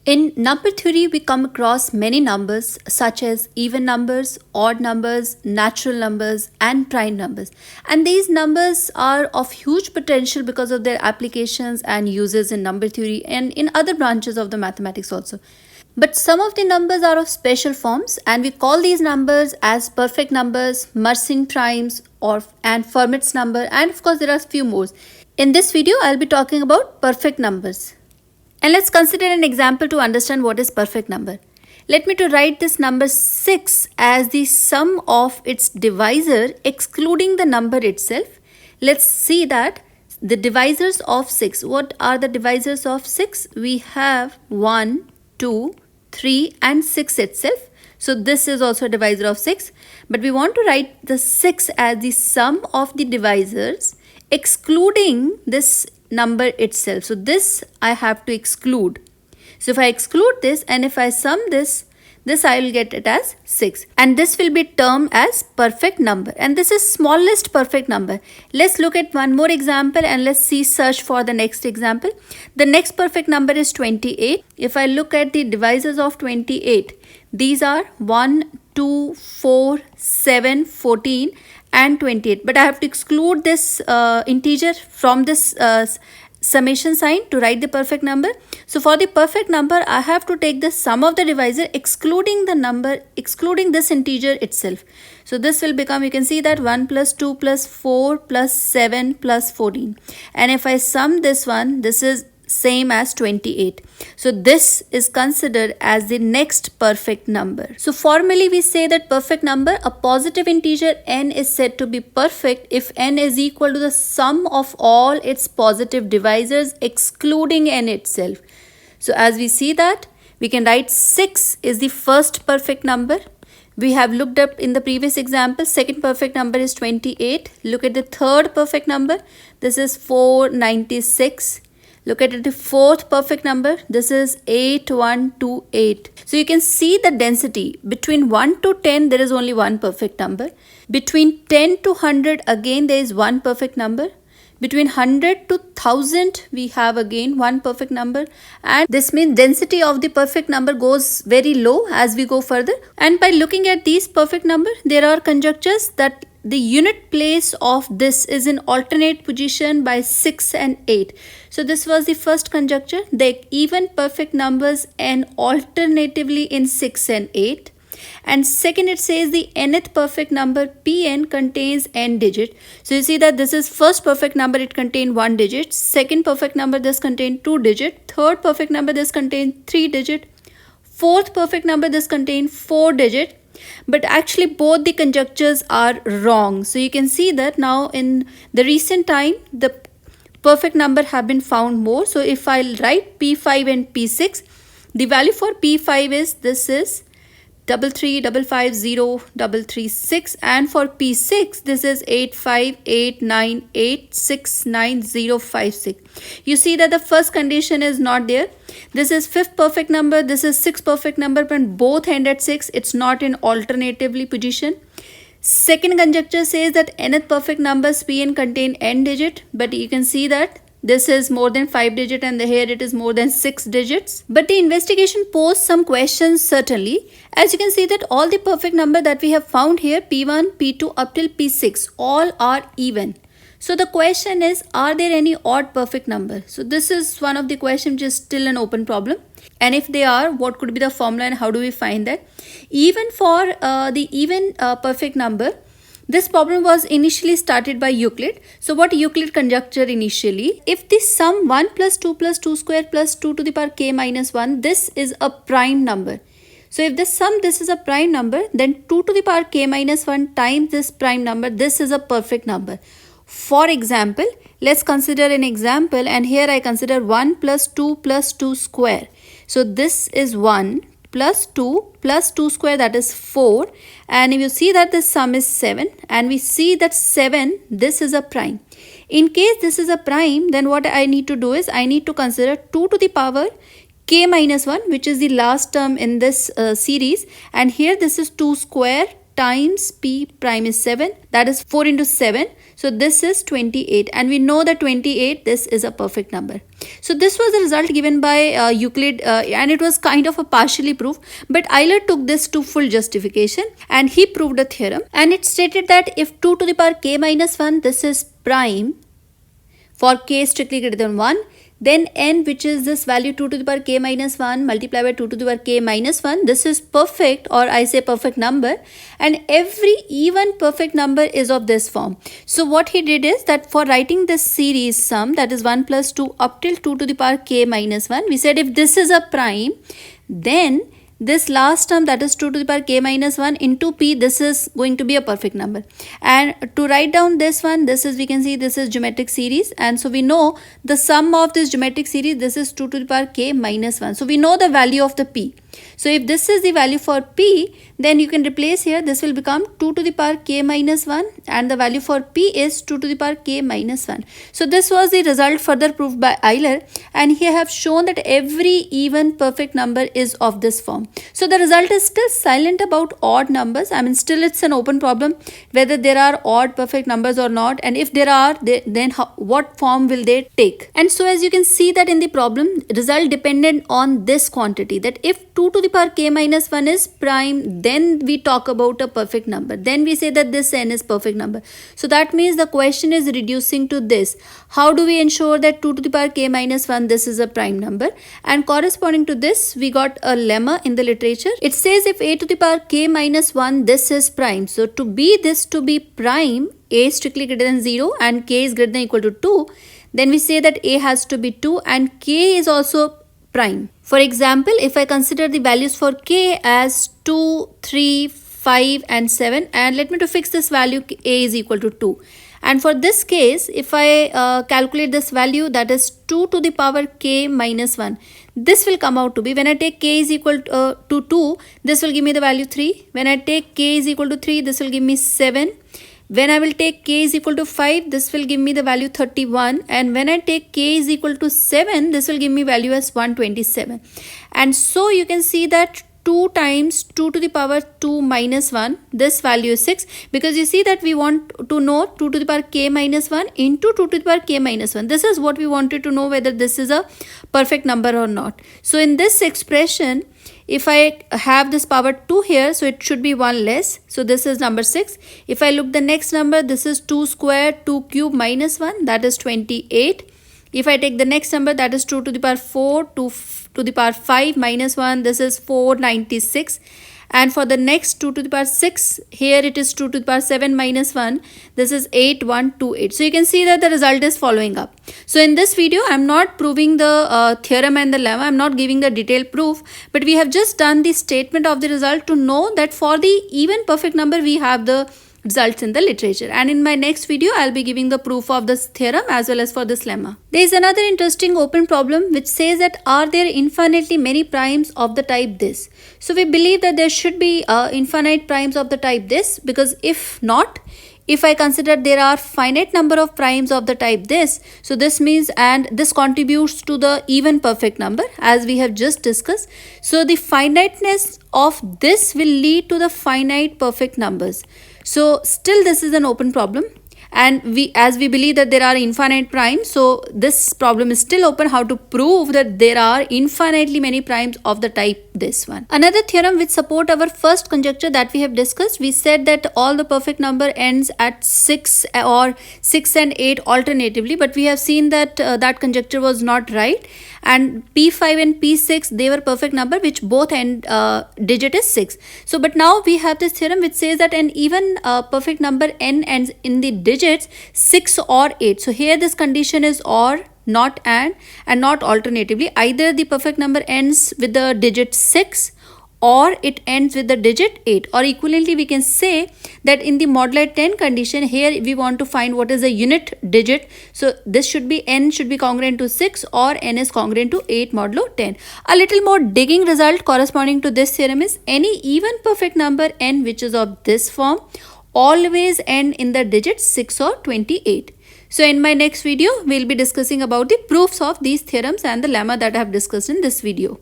In number theory, we come across many numbers such as even numbers, odd numbers, natural numbers, and prime numbers. And these numbers are of huge potential because of their applications and uses in number theory and in other branches of the mathematics also. But some of the numbers are of special forms, and we call these numbers as perfect numbers, Mersenne primes, and Fermat's number, and of course there are a few more. In this video, I'll be talking about perfect numbers. And let's consider an example to understand what is perfect number. Let me to write this number 6 as the sum of its divisor excluding the number itself. Let's see that the divisors of 6. What are the divisors of 6? We have 1, 2, 3 and 6 itself. So this is also a divisor of 6. But we want to write the 6 as the sum of the divisors excluding this number itself. So this I have to exclude. So if I exclude this and if I sum this I will get it as 6. And this will be termed as perfect number. And this is smallest perfect number. Let's look at one more example and let's search for the next example. The next perfect number is 28. If I look at the divisors of 28, these are 1, 2, 4, 7, 14 and 28. But I have to exclude this integer from this summation sign to write the perfect number. So for the perfect number, I have to take the sum of the divisor excluding the number, excluding this integer itself. So this will become, you can see that 1 plus 2 plus 4 plus 7 plus 14. And if I sum this one, this is same as 28. So this is considered as the next perfect number. So formally we say that perfect number, a positive integer n is said to be perfect if n is equal to the sum of all its positive divisors excluding n itself. So as we see that, we can write 6 is the first perfect number. We have looked up in the previous example, second perfect number is 28. Look at the third perfect number. This is 496. Look at the fourth perfect number. This is 8128. So you can see the density. Between 1 to 10, there is only one perfect number. Between 10 to 100, again there is one perfect number. Between 100 to 1000, we have again one perfect number. And this means density of the perfect number goes very low as we go further. And by looking at these perfect number, there are conjectures that the unit place of this is in alternate position by 6 and 8. So this was the first conjecture. The even perfect numbers n alternatively in 6 and 8. And second, it says the nth perfect number Pn contains n digit. So you see that this is first perfect number, it contains 1 digit. Second perfect number, this contains 2 digit. Third perfect number, this contains 3 digit. Fourth perfect number, this contains 4 digit. But actually both the conjectures are wrong. So you can see that now in the recent time, the perfect number have been found more. So if I write P5 and P6, the value for P5 is, this is 3355036, and for P6 this is 85898699056. You see that the first condition is not there. This is fifth perfect number, this is sixth perfect number, but both end at 6. It's not in alternatively position. Second conjecture says that nth perfect numbers Pn contain n digit, but you can see that this is more than 5 digit and here it is more than 6 digits. But the investigation posed some questions certainly. As you can see that all the perfect number that we have found here, P1, P2 up till P6, all are even. So the question is, are there any odd perfect number? So this is one of the questions which is still an open problem. And if they are, what could be the formula and how do we find that? Even for the even perfect number, this problem was initially started by Euclid. So what Euclid conjectured initially, if the sum 1 plus 2 plus 2 square plus 2 to the power k minus 1, this is a prime number. So if this sum, this is a prime number, then 2 to the power k minus 1 times this prime number, this is a perfect number. For example, let's consider an example, and here I consider 1 plus 2 plus 2 square. So this is 1 plus 2 plus 2 square, that is 4, and if you see that the sum is 7, and we see that 7, this is a prime. In case this is a prime, then what I need to do is I need to consider 2 to the power k minus 1, which is the last term in this series, and here this is 2 square times p prime is 7, that is 4 into 7. So this is 28, and we know that 28, this is a perfect number. So this was the result given by Euclid, and it was kind of a partially proof, but Euler took this to full justification and he proved a theorem, and it stated that if 2 to the power k minus 1, this is prime for k strictly greater than 1, then n, which is this value 2 to the power k minus 1 multiplied by 2 to the power k minus 1, this is perfect, or I say perfect number, and every even perfect number is of this form. So what he did is that for writing this series sum, that is 1 plus 2 up till 2 to the power k minus 1, we said if this is a prime, then this last term, that is 2 to the power k minus 1 into p, this is going to be a perfect number. And to write down this one, this is, we can see this is geometric series, and so we know the sum of this geometric series, this is 2 to the power k minus 1. So we know the value of the p. So if this is the value for p, then you can replace here, this will become 2 to the power k minus 1, and the value for p is 2 to the power k minus 1. So this was the result further proved by Euler, and he have shown that every even perfect number is of this form. So the result is still silent about odd numbers. I mean, still it's an open problem whether there are odd perfect numbers or not, and if there are, then what form will they take. And so as you can see that in the problem, result dependent on this quantity, that if 2 to the power k minus 1 is prime, then we talk about a perfect number. Then we say that this n is perfect number. So that means the question is reducing to this. How do we ensure that 2 to the power k minus 1, this is a prime number? And corresponding to this, we got a lemma in the literature. It says if a to the power k minus 1, this is prime. So to be this to be prime, a is strictly greater than 0 and k is greater than equal to 2, then we say that a has to be 2 and k is also prime. For example, if I consider the values for k as 2, 3, 5 and 7, and let me to fix this value, a is equal to 2. And for this case, if I calculate this value, that is 2 to the power k minus 1, this will come out to be, when I take k is equal to 2, this will give me the value 3. When I take k is equal to 3, this will give me 7. When I will take k is equal to 5, this will give me the value 31. And when I take k is equal to 7, this will give me value as 127. And so you can see that 2 times 2 to the power 2 minus 1, this value is 6, because you see that we want to know 2 to the power k minus 1 into 2 to the power k minus 1. This is what we wanted to know, whether this is a perfect number or not. So in this expression, if I have this power 2 here, so it should be 1 less. So this is number 6. If I look the next number, this is 2 square 2 cube minus 1, that is 28. If I take the next number, that is 2 to the power 4 to the power 5 minus 1, this is 496. And for the next 2 to the power 6, here it is 2 to the power 7 minus 1, this is 8128. So you can see that the result is following up. So in this video, I am not proving the theorem and the lemma, I am not giving the detailed proof, but we have just done the statement of the result to know that for the even perfect number, we have the results in the literature. And in my next video, I'll be giving the proof of this theorem as well as for this lemma. There is another interesting open problem which says that are there infinitely many primes of the type this? So we believe that there should be infinite primes of the type this, because if not, if I consider there are finite number of primes of the type this, so this means, and this contributes to the even perfect number as we have just discussed. So the finiteness of this will lead to the finite perfect numbers. So still this is an open problem, and as we believe that there are infinite primes, so this problem is still open, how to prove that there are infinitely many primes of the type this one. Another theorem which support our first conjecture that we have discussed, we said that all the perfect number ends at 6 or 6 and 8 alternatively, but we have seen that that conjecture was not right, and P5 and P6, they were perfect number which both end digit is 6. So but now we have this theorem which says that an even perfect number n ends in the digits 6 or 8. So here this condition is or, not and not alternatively. Either the perfect number ends with the digit 6 or it ends with the digit 8, or equivalently we can say that in the modulo 10 condition, here we want to find what is the unit digit. So this should be n should be congruent to 6 or n is congruent to 8 modulo 10. A little more digging result corresponding to this theorem is any even perfect number n which is of this form always end in the digit 6 or 28. So in my next video, we'll be discussing about the proofs of these theorems and the lemma that I have discussed in this video.